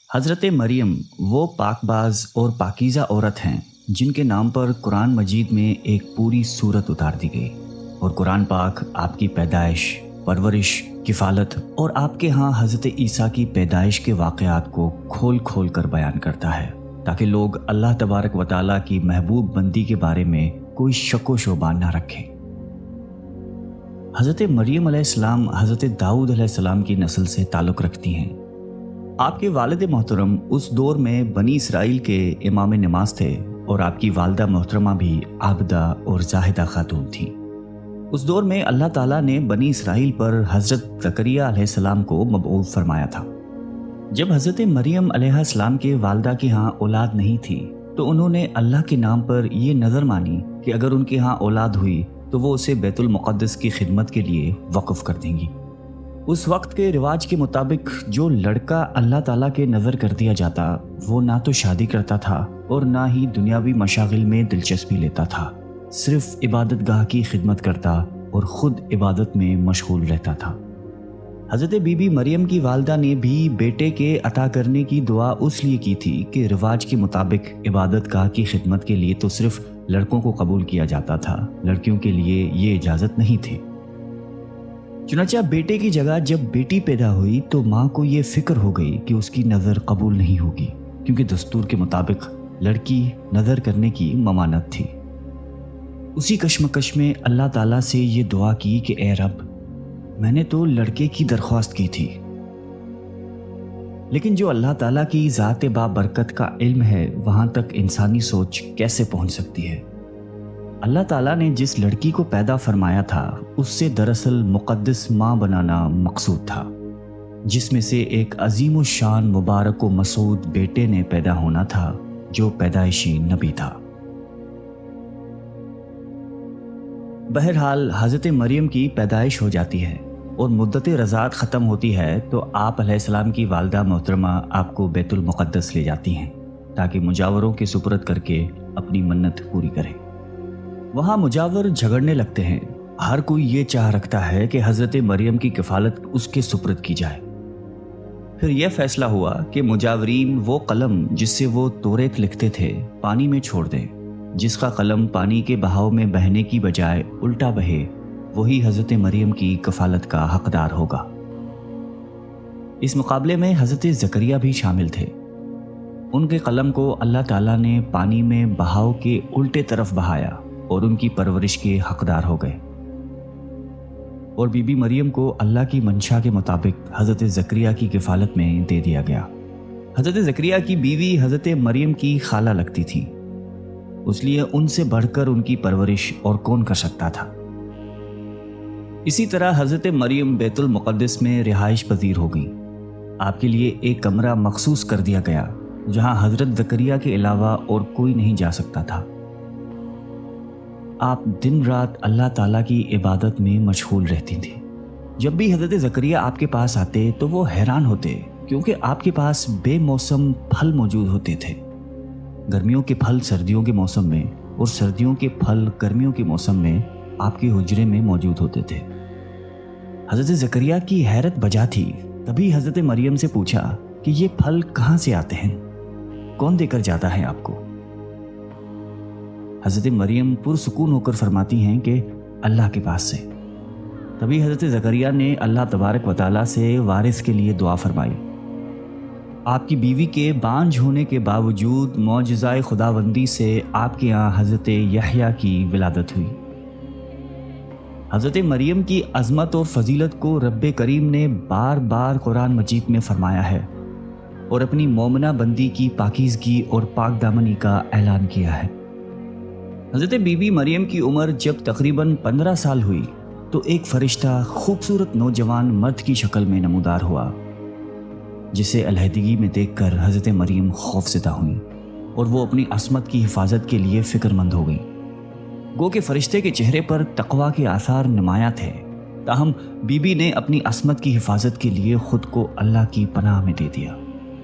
حضرت مریم وہ پاکباز اور پاکیزہ عورت ہیں جن کے نام پر قرآن مجید میں ایک پوری سورت اتار دی گئی، اور قرآن پاک آپ کی پیدائش، پرورش، کفالت اور آپ کے ہاں حضرت عیسیٰ کی پیدائش کے واقعات کو کھول کھول کر بیان کرتا ہے تاکہ لوگ اللہ تبارک و تعالیٰ کی محبوب بندی کے بارے میں کوئی شک و شبہ نہ رکھیں۔ حضرت مریم علیہ السلام حضرت داؤد علیہ السلام کی نسل سے تعلق رکھتی ہیں۔ آپ کے والد محترم اس دور میں بنی اسرائیل کے امام نماز تھے، اور آپ کی والدہ محترمہ بھی عابدہ اور زاہدہ خاتون تھیں۔ اس دور میں اللہ تعالیٰ نے بنی اسرائیل پر حضرت زکریہ علیہ السلام کو مبعوث فرمایا تھا۔ جب حضرت مریم علیہ السلام کے والدہ کے ہاں اولاد نہیں تھی تو انہوں نے اللہ کے نام پر یہ نظر مانی کہ اگر ان کے ہاں اولاد ہوئی تو وہ اسے بیت المقدس کی خدمت کے لیے وقف کر دیں گی۔ اس وقت کے رواج کے مطابق جو لڑکا اللہ تعالیٰ کے نظر کر دیا جاتا وہ نہ تو شادی کرتا تھا اور نہ ہی دنیاوی مشاغل میں دلچسپی لیتا تھا، صرف عبادت گاہ کی خدمت کرتا اور خود عبادت میں مشغول رہتا تھا۔ حضرت بی بی مریم کی والدہ نے بھی بیٹے کے عطا کرنے کی دعا اس لیے کی تھی کہ رواج کے مطابق عبادت گاہ کی خدمت کے لیے تو صرف لڑکوں کو قبول کیا جاتا تھا، لڑکیوں کے لیے یہ اجازت نہیں تھی۔ چنانچہ بیٹے کی جگہ جب بیٹی پیدا ہوئی تو ماں کو یہ فکر ہو گئی کہ اس کی نظر قبول نہیں ہوگی، کیونکہ دستور کے مطابق لڑکی نظر کرنے کی ممانعت تھی۔ اسی کشمکش میں اللہ تعالیٰ سے یہ دعا کی کہ اے رب، میں نے تو لڑکے کی درخواست کی تھی، لیکن جو اللہ تعالیٰ کی ذات بابرکت کا علم ہے وہاں تک انسانی سوچ کیسے پہنچ سکتی ہے؟ اللہ تعالیٰ نے جس لڑکی کو پیدا فرمایا تھا اس سے دراصل مقدس ماں بنانا مقصود تھا، جس میں سے ایک عظیم الشان مبارک و مسعود بیٹے نے پیدا ہونا تھا جو پیدائشی نبی تھا۔ بہرحال حضرت مریم کی پیدائش ہو جاتی ہے اور مدت رضاعت ختم ہوتی ہے تو آپ علیہ السلام کی والدہ محترمہ آپ کو بیت المقدس لے جاتی ہیں تاکہ مجاوروں کے سپرد کر کے اپنی منت پوری کریں۔ وہاں مجاور جھگڑنے لگتے ہیں، ہر کوئی یہ چاہ رکھتا ہے کہ حضرت مریم کی کفالت اس کے سپرد کی جائے۔ پھر یہ فیصلہ ہوا کہ مجاورین وہ قلم جس سے وہ توریت لکھتے تھے پانی میں چھوڑ دیں، جس کا قلم پانی کے بہاؤ میں بہنے کی بجائے الٹا بہے وہی حضرت مریم کی کفالت کا حقدار ہوگا۔ اس مقابلے میں حضرت زکریا بھی شامل تھے۔ ان کے قلم کو اللہ تعالیٰ نے پانی میں بہاؤ کے الٹے طرف بہایا اور ان کی پرورش کے حقدار ہو گئے، اور بی بی مریم کو اللہ کی منشا کے مطابق حضرت زکریا کی کفالت میں دے دیا گیا۔ حضرت زکریا کی بیوی حضرت مریم کی خالہ لگتی تھی، اس لیے ان سے بڑھ کر ان کی پرورش اور کون کر سکتا تھا۔ اسی طرح حضرت مریم بیت المقدس میں رہائش پذیر ہو گئی۔ آپ کے لیے ایک کمرہ مخصوص کر دیا گیا جہاں حضرت زکریا کے علاوہ اور کوئی نہیں جا سکتا تھا۔ آپ دن رات اللہ تعالیٰ کی عبادت میں مشغول رہتی تھیں۔ جب بھی حضرت زکریا آپ کے پاس آتے تو وہ حیران ہوتے، کیونکہ آپ کے پاس بے موسم پھل موجود ہوتے تھے۔ گرمیوں کے پھل سردیوں کے موسم میں اور سردیوں کے پھل گرمیوں کے موسم میں آپ کے حجرے میں موجود ہوتے تھے۔ حضرت زکریا کی حیرت بجا تھی، تبھی حضرت مریم سے پوچھا کہ یہ پھل کہاں سے آتے ہیں، کون دے کر جاتا ہے آپ کو؟ حضرت مریم پرسکون ہو کر فرماتی ہیں کہ اللہ کے پاس سے۔ تبھی حضرت زکریا نے اللہ تبارک و تعالیٰ سے وارث کے لیے دعا فرمائی۔ آپ کی بیوی کے بانجھ ہونے کے باوجود معجزۂ خداوندی سے آپ کے یہاں حضرت یحییٰ کی ولادت ہوئی۔ حضرت مریم کی عظمت اور فضیلت کو رب کریم نے بار بار قرآن مجید میں فرمایا ہے اور اپنی مومنہ بندی کی پاکیزگی اور پاک دامنی کا اعلان کیا ہے۔ حضرت بی بی مریم کی عمر جب تقریباً 15 سال ہوئی تو ایک فرشتہ خوبصورت نوجوان مرد کی شکل میں نمودار ہوا، جسے علیحدگی میں دیکھ کر حضرت مریم خوف زدہ ہوئیں اور وہ اپنی عصمت کی حفاظت کے لیے فکر مند ہو گئیں۔ گو کہ فرشتے کے چہرے پر تقویٰ کے آثار نمایاں تھے، تاہم بی بی نے اپنی عصمت کی حفاظت کے لیے خود کو اللہ کی پناہ میں دے دیا۔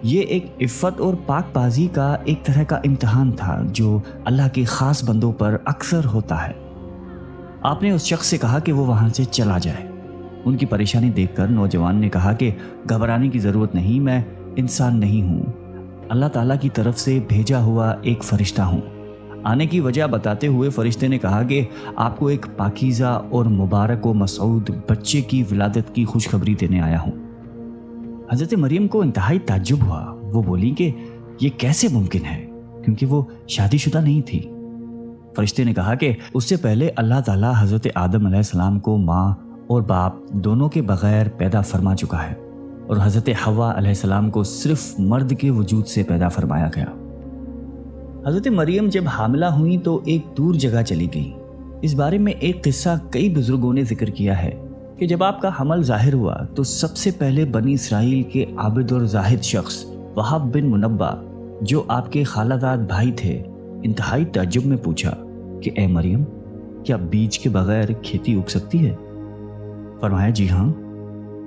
یہ ایک عفت اور پاک بازی کا ایک طرح کا امتحان تھا جو اللہ کے خاص بندوں پر اکثر ہوتا ہے۔ آپ نے اس شخص سے کہا کہ وہ وہاں سے چلا جائے۔ ان کی پریشانی دیکھ کر نوجوان نے کہا کہ گھبرانے کی ضرورت نہیں، میں انسان نہیں ہوں اللہ تعالیٰ کی طرف سے بھیجا ہوا ایک فرشتہ ہوں۔ آنے کی وجہ بتاتے ہوئے فرشتے نے کہا کہ آپ کو ایک پاکیزہ اور مبارک و مسعود بچے کی ولادت کی خوشخبری دینے آیا ہوں۔ حضرت مریم کو انتہائی تعجب ہوا۔ وہ بولی کہ یہ کیسے ممکن ہے، کیونکہ وہ شادی شدہ نہیں تھی۔ فرشتے نے کہا کہ اس سے پہلے اللہ تعالیٰ حضرت آدم علیہ السلام کو ماں اور باپ دونوں کے بغیر پیدا فرما چکا ہے، اور حضرت حوا علیہ السلام کو صرف مرد کے وجود سے پیدا فرمایا گیا۔ حضرت مریم جب حاملہ ہوئیں تو ایک دور جگہ چلی گئیں۔ اس بارے میں ایک قصہ کئی بزرگوں نے ذکر کیا ہے کہ جب آپ کا حمل ظاہر ہوا تو سب سے پہلے بنی اسرائیل کے عابد اور زاہد شخص وہب بن منبع، جو آپ کے خالہ داد بھائی تھے، انتہائی تعجب میں پوچھا کہ اے مریم، کیا بیج کے بغیر کھیتی اگ سکتی ہے؟ فرمایا جی ہاں،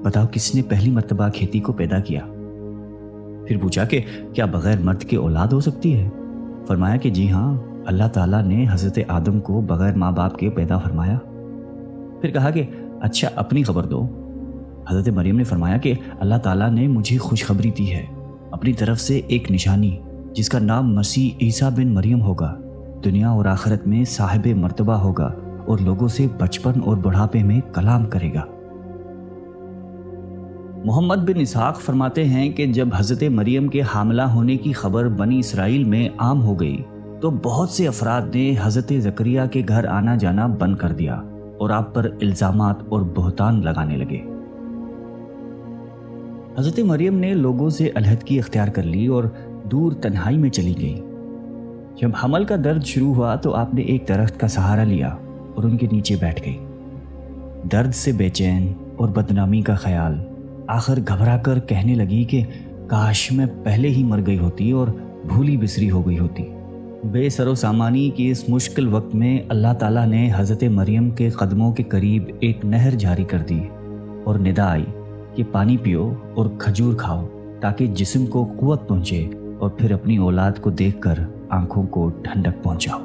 بتاؤ کس نے پہلی مرتبہ کھیتی کو پیدا کیا؟ پھر پوچھا کہ کیا بغیر مرد کے اولاد ہو سکتی ہے؟ فرمایا کہ جی ہاں، اللہ تعالیٰ نے حضرت آدم کو بغیر ماں باپ کے پیدا فرمایا۔ پھر کہا کہ اچھا اپنی خبر دو۔ حضرت مریم نے فرمایا کہ اللہ تعالیٰ نے مجھے خوشخبری دی ہے اپنی طرف سے ایک نشانی، جس کا نام مسیح عیسیٰ بن مریم ہوگا، دنیا اور آخرت میں صاحب مرتبہ ہوگا اور لوگوں سے بچپن اور بڑھاپے میں کلام کرے گا۔ محمد بن اسحاق فرماتے ہیں کہ جب حضرت مریم کے حاملہ ہونے کی خبر بنی اسرائیل میں عام ہو گئی تو بہت سے افراد نے حضرت زکریا کے گھر آنا جانا بند کر دیا اور آپ پر الزامات اور بہتان لگانے لگے۔ حضرت مریم نے لوگوں سے علیحدگی اختیار کر لی اور دور تنہائی میں چلی گئی۔ جب حمل کا درد شروع ہوا تو آپ نے ایک درخت کا سہارا لیا اور ان کے نیچے بیٹھ گئی۔ درد سے بے چین اور بدنامی کا خیال، آخر گھبرا کر کہنے لگی کہ کاش میں پہلے ہی مر گئی ہوتی اور بھولی بسری ہو گئی ہوتی۔ بے سر و سامانی کی اس مشکل وقت میں اللہ تعالیٰ نے حضرت مریم کے قدموں کے قریب ایک نہر جاری کر دی اور ندا آئی کہ پانی پیو اور کھجور کھاؤ تاکہ جسم کو قوت پہنچے اور پھر اپنی اولاد کو دیکھ کر آنکھوں کو ٹھنڈک پہنچاؤ۔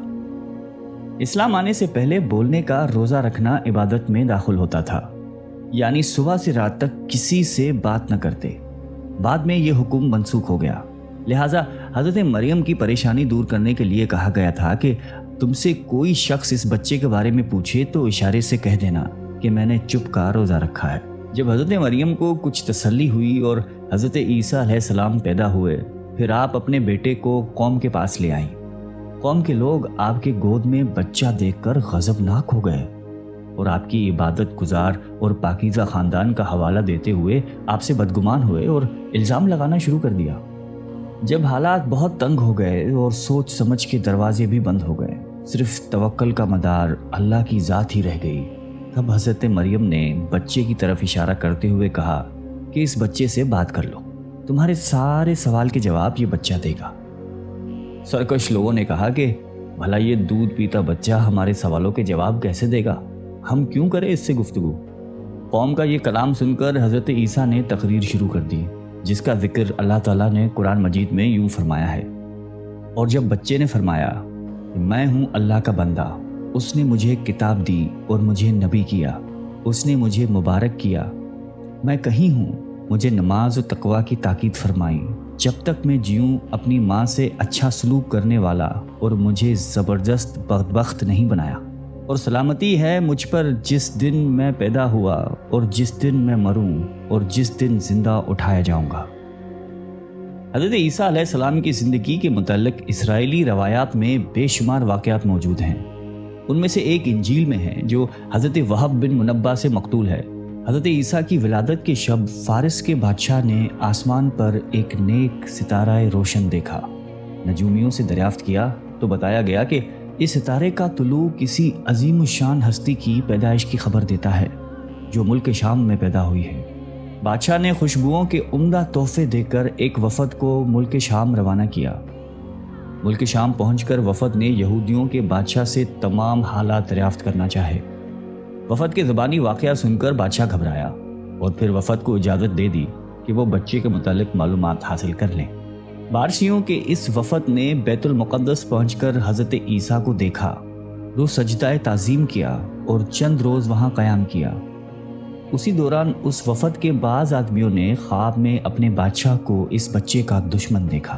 اسلام آنے سے پہلے بولنے کا روزہ رکھنا عبادت میں داخل ہوتا تھا، یعنی صبح سے رات تک کسی سے بات نہ کرتے۔ بعد میں یہ حکم منسوخ ہو گیا، لہٰذا حضرت مریم کی پریشانی دور کرنے کے لیے کہا گیا تھا کہ تم سے کوئی شخص اس بچے کے بارے میں پوچھے تو اشارے سے کہہ دینا کہ میں نے چپ کا روزہ رکھا ہے۔ جب حضرت مریم کو کچھ تسلی ہوئی اور حضرت عیسیٰ علیہ السلام پیدا ہوئے، پھر آپ اپنے بیٹے کو قوم کے پاس لے آئیں۔ قوم کے لوگ آپ کے گود میں بچہ دیکھ کر غضبناک ہو گئے اور آپ کی عبادت گزار اور پاکیزہ خاندان کا حوالہ دیتے ہوئے آپ سے بدگمان ہوئے اور الزام لگانا شروع کر دیا۔ جب حالات بہت تنگ ہو گئے اور سوچ سمجھ کے دروازے بھی بند ہو گئے، صرف توکل کا مدار اللہ کی ذات ہی رہ گئی، تب حضرت مریم نے بچے کی طرف اشارہ کرتے ہوئے کہا کہ اس بچے سے بات کر لو، تمہارے سارے سوال کے جواب یہ بچہ دے گا۔ سرکش لوگوں نے کہا کہ بھلا یہ دودھ پیتا بچہ ہمارے سوالوں کے جواب کیسے دے گا؟ ہم کیوں کریں اس سے گفتگو؟ قوم کا یہ کلام سن کر حضرت عیسیٰ نے تقریر شروع کر دی، جس کا ذکر اللہ تعالیٰ نے قرآن مجید میں یوں فرمایا ہے، اور جب بچے نے فرمایا میں ہوں اللہ کا بندہ، اس نے مجھے کتاب دی اور مجھے نبی کیا، اس نے مجھے مبارک کیا، میں کہیں ہوں، مجھے نماز و تقوی کی تاکید فرمائی، جب تک میں جیوں اپنی ماں سے اچھا سلوک کرنے والا اور مجھے زبردست بدبخت نہیں بنایا، اور سلامتی ہے مجھ پر جس دن میں پیدا ہوا اور جس دن میں مروں اور جس دن زندہ اٹھایا جاؤں گا۔ حضرت عیسیٰ علیہ السلام کی زندگی کے متعلق اسرائیلی روایات میں بے شمار واقعات موجود ہیں۔ ان میں سے ایک انجیل میں ہے جو حضرت وہب بن منبع سے مقتول ہے۔ حضرت عیسیٰ کی ولادت کے شب فارس کے بادشاہ نے آسمان پر ایک نیک ستارہ روشن دیکھا۔ نجومیوں سے دریافت کیا تو بتایا گیا کہ اس ستارے کا طلوع کسی عظیم الشان ہستی کی پیدائش کی خبر دیتا ہے جو ملک شام میں پیدا ہوئی ہے۔ بادشاہ نے خوشبوؤں کے عمدہ تحفے دے کر ایک وفد کو ملک شام روانہ کیا۔ ملک شام پہنچ کر وفد نے یہودیوں کے بادشاہ سے تمام حالات دریافت کرنا چاہے۔ وفد کے زبانی واقعہ سن کر بادشاہ گھبرایا اور پھر وفد کو اجازت دے دی کہ وہ بچے کے متعلق معلومات حاصل کر لیں۔ بارسیوں کے اس وفد نے بیت المقدس پہنچ کر حضرت عیسیٰ کو دیکھا، رو سجدہ تعظیم کیا اور چند روز وہاں قیام کیا۔ اسی دوران اس وفد کے بعض آدمیوں نے خواب میں اپنے بادشاہ کو اس بچے کا دشمن دیکھا۔